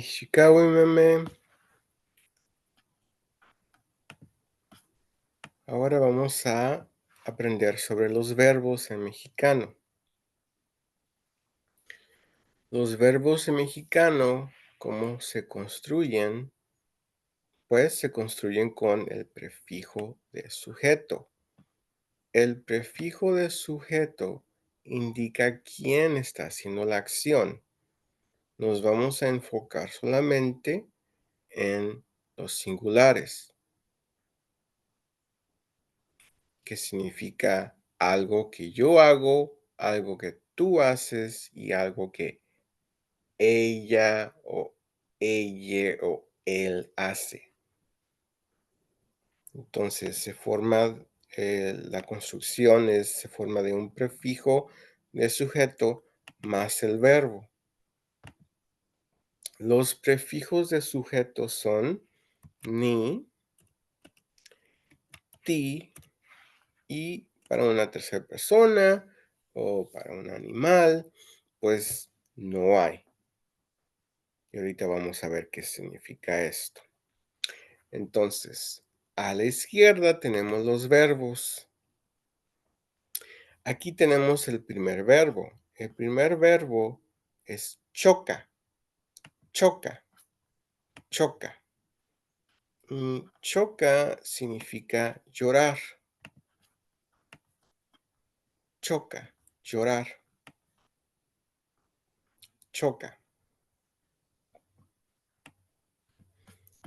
Chicago, meme. Ahora vamos a aprender sobre los verbos en mexicano. Los verbos en mexicano, ¿cómo se construyen? Pues se construyen con el prefijo de sujeto. El prefijo de sujeto indica quién está haciendo la acción. Nos vamos a enfocar solamente en los singulares, que significa algo que yo hago, algo que tú haces y algo que ella o ella o él hace. Entonces la construcción se forma de un prefijo de sujeto más el verbo. Los prefijos de sujeto son ni, ti y para una tercera persona o para un animal, pues no hay. Y ahorita vamos a ver qué significa esto. Entonces, a la izquierda tenemos los verbos. Aquí tenemos el primer verbo. El primer verbo es choca, choca, choca. Y choca significa llorar. Choca, llorar, choca.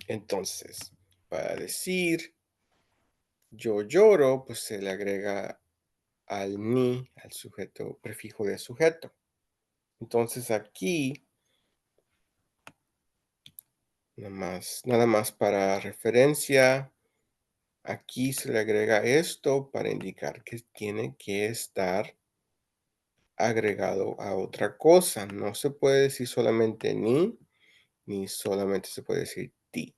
Entonces, para decir yo lloro, pues se le agrega al ni, al sujeto, prefijo de sujeto. Entonces aquí, nada más para referencia, aquí se le agrega esto para indicar que tiene que estar agregado a otra cosa. No se puede decir solamente ni solamente se puede decir ti.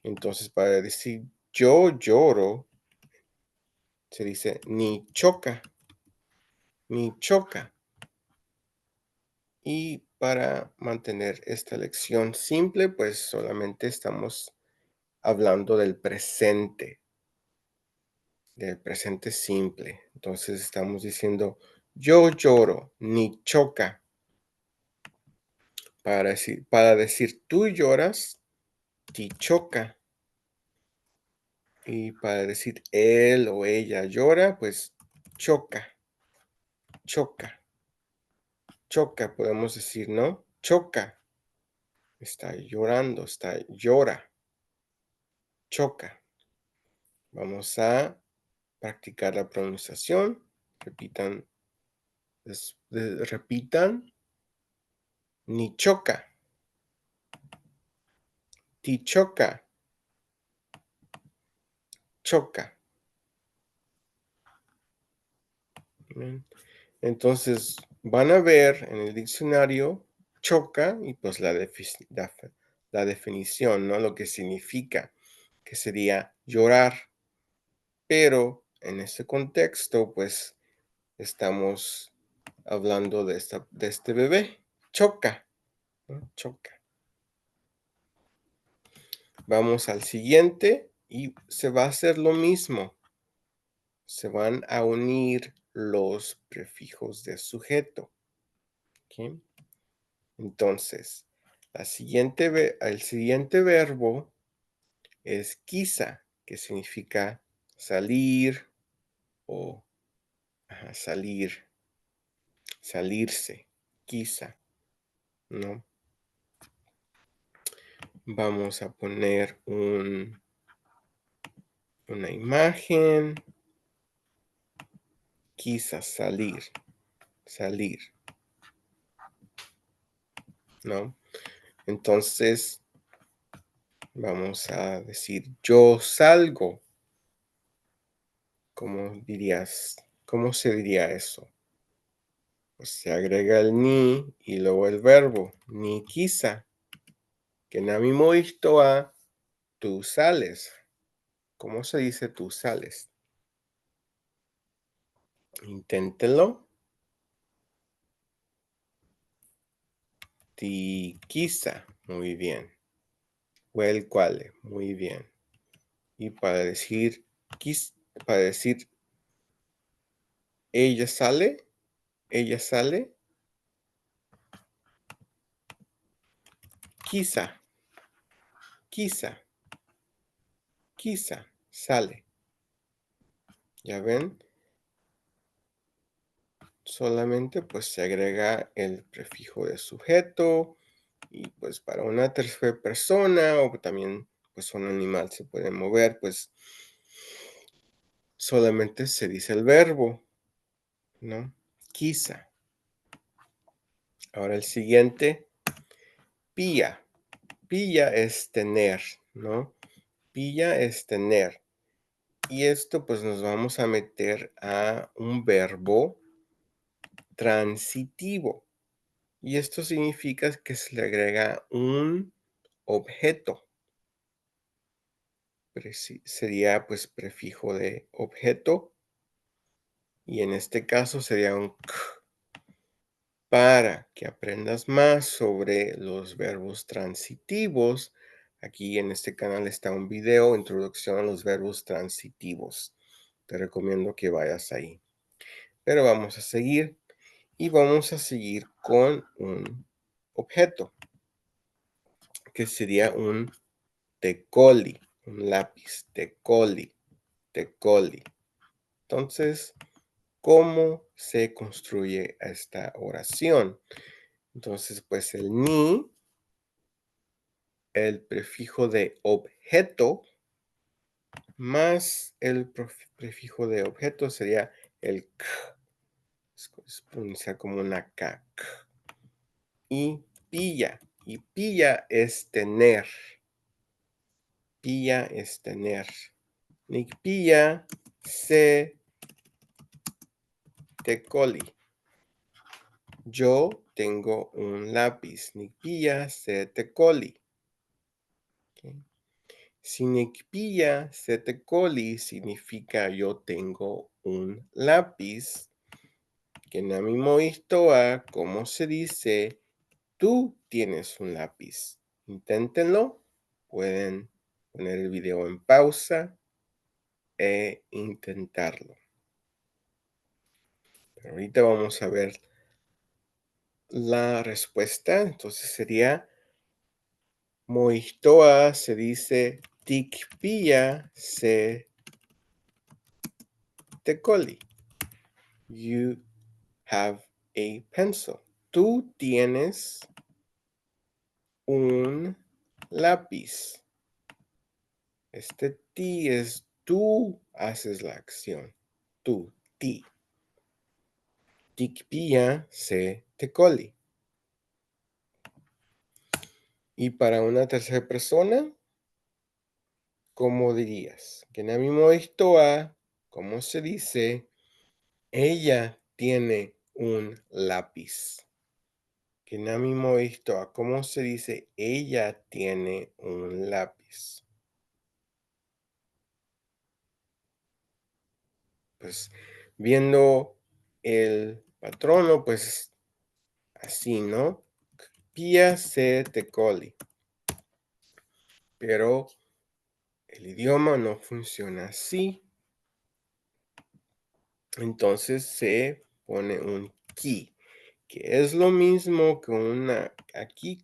Entonces, para decir yo lloro, se dice ni choca, ni choca. Y para mantener esta lección simple, pues solamente estamos hablando del presente simple. Entonces estamos diciendo yo lloro, ni choca. Para decir tú lloras, ti choca. Y para decir él o ella llora, pues choca, choca, choca, podemos decir, ¿no? Choca, está llorando, llora, choca. Vamos a practicar la pronunciación. Repitan, repitan, ni choca, ti choca, choca. Bien. Entonces, van a ver en el diccionario choca y pues la definición, ¿no? Lo que significa, que sería llorar. Pero en este contexto, pues estamos hablando de este bebé, choca, ¿no? Choca. Vamos al siguiente y se va a hacer lo mismo. Se van a unir los prefijos de sujeto. ¿Ok? Entonces, el siguiente verbo es quizá, que significa salir o salir, salirse, quizá, ¿no? Vamos a poner una imagen, quizá salir, ¿no? Entonces, vamos a decir yo salgo. ¿Cómo se diría eso? Pues se agrega el ni y luego el verbo, ni quizá, que nami mo a tú sales. ¿Cómo se dice tú sales? Inténtenlo. Tiquiza, muy bien. Huel cuale, muy bien. Y para decir para decir ella sale, ella sale, quizá, quizá, quizá, sale. ¿Ya ven? Solamente pues se agrega el prefijo de sujeto y pues para una tercera persona o también pues un animal se puede mover, pues solamente se dice el verbo, ¿no? Quizá. Ahora el siguiente, pilla. Pilla es tener, ¿no? Pilla es tener. Y esto pues nos vamos a meter a un verbo transitivo. Y esto significa que se le agrega un objeto. Sería pues prefijo de objeto. Y en este caso sería un k. Para que aprendas más sobre los verbos transitivos, aquí en este canal está un video, introducción a los verbos transitivos. Te recomiendo que vayas ahí. Pero vamos a seguir y vamos a seguir con un objeto, que sería un tecoli, un lápiz, tecoli, tecoli. Entonces, ¿cómo se construye esta oración? Entonces, pues el ni, el prefijo de objeto, más el prefijo de objeto sería el k. Es pronunciar como una k. Y pilla. Y pilla es tener. Pilla es tener. Pilla se tecoli. Yo tengo un lápiz. Pilla se tecoli. Ok. Si Nikpilla se tecoli significa yo tengo un lápiz. Que Nami Moistoa, ¿cómo se dice? Tú tienes un lápiz. Inténtenlo. Pueden poner el video en pausa e intentarlo. Pero ahorita vamos a ver la respuesta. Entonces sería Moistoa se dice Tikpilla se tecoli. You have a pencil. Tú tienes un lápiz. Este ti es tú haces la acción. Tú, ti. Tikpilla se tecoli. Y para una tercera persona, ¿cómo dirías? Que Nami Moistoa, ¿cómo se dice? Ella tiene un lápiz. Que Nami Moistoa, ¿cómo se dice? Ella tiene un lápiz. Pues viendo el patrono, pues así, ¿no? Pia se tecoli. Pero el idioma no funciona así. Entonces se pone un ki, que es lo mismo que una aquí,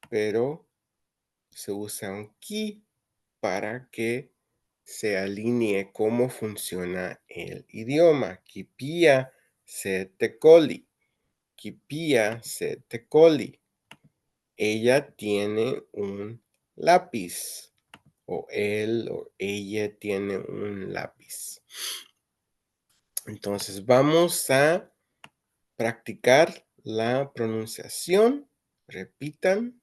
pero se usa un ki para que se alinee cómo funciona el idioma. Kipia se tecoli. Kipia se tecoli. Ella tiene un lápiz. O él o ella tiene un lápiz. Entonces vamos a practicar la pronunciación. Repitan.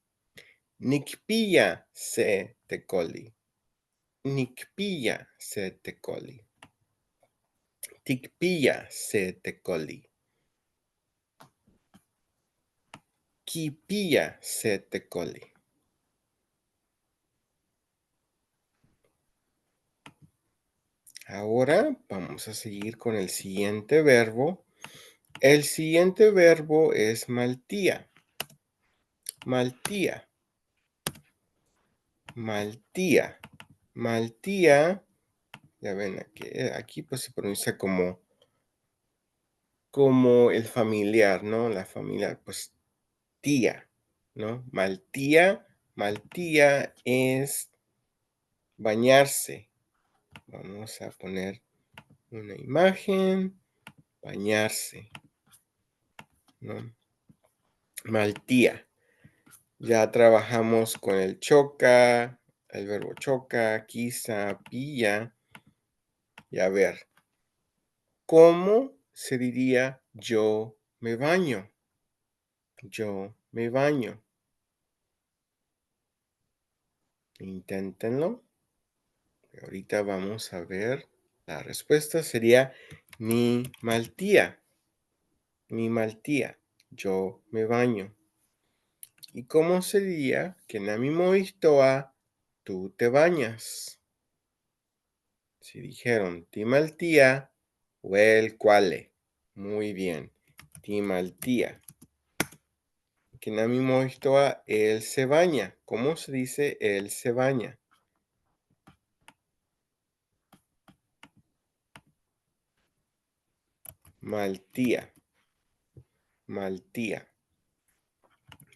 Nikpilla se tecoli. Nikpilla se tecoli. Tikpilla se tecoli. Kipilla se tecoli. Ahora vamos a seguir con el siguiente verbo, El siguiente verbo es maltía. Maltía. Maltía. Maltía, ya ven, aquí pues se pronuncia como el familiar, ¿no? La familia, pues tía, ¿no? Maltía, maltía es bañarse. Vamos a poner una imagen, bañarse, ¿no? Maltía. Ya trabajamos con el choca, el verbo choca, quizá, pilla. Y a ver, ¿cómo se diría yo me baño? Yo me baño. Inténtenlo. Ahorita vamos a ver. La respuesta sería ni maltía. Ni maltía. Yo me baño. ¿Y cómo se diría que nami moistoa tú te bañas? Si dijeron ti maltía, el cuale. Muy bien. Ti maltía. Que nami moistoa él se baña. ¿Cómo se dice él se baña? Maltía. Maltía.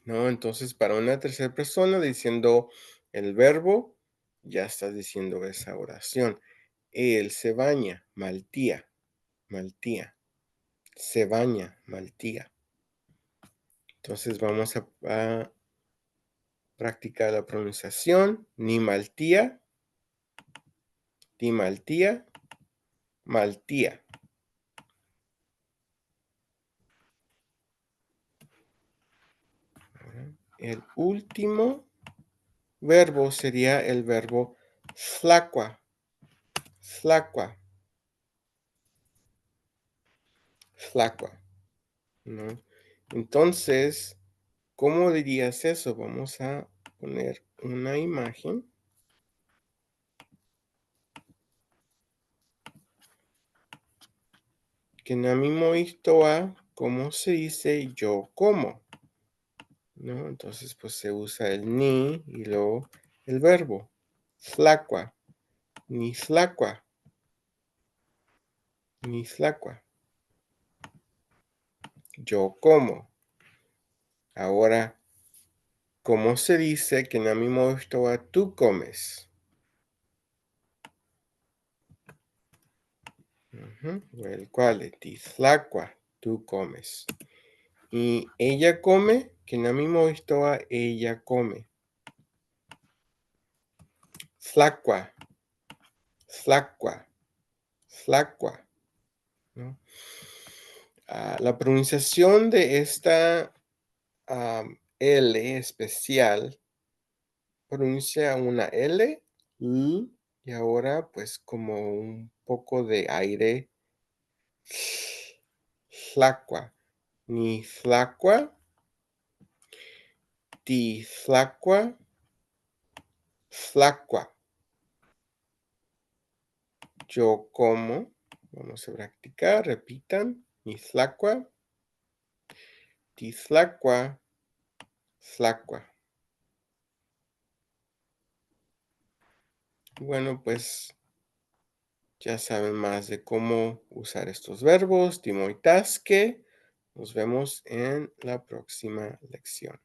¿No? Entonces, para una tercera persona diciendo el verbo, ya estás diciendo esa oración. Él se baña, maltía, maltía. Se baña, maltía. Entonces vamos a practicar la pronunciación. Ni maltía, ni maltía, maltía. El último verbo sería el verbo flacua, flacua, flacua, ¿no? Entonces, ¿cómo dirías eso? Vamos a poner una imagen. Que nami moistoa, ¿cómo se dice yo como? ¿No? Entonces, pues se usa el ni y luego el verbo. Flacua, ni flacua, ni flacua. Yo como. Ahora, ¿cómo se dice que nami moistoa tú comes? El cual, ti flacua, tú comes. Y ella come, que nami moistoa ella come. Flacua, flacua, flacua, ¿no? La pronunciación de esta L especial pronuncia una L y ahora pues como un poco de aire. Flacua, ni flacua, ti flacua, flacua. Yo como, vamos a practicar, repitan, ni flacua, ti flacua, flacua. Bueno, pues ya saben más de cómo usar estos verbos, timoitasque. Nos vemos en la próxima lección.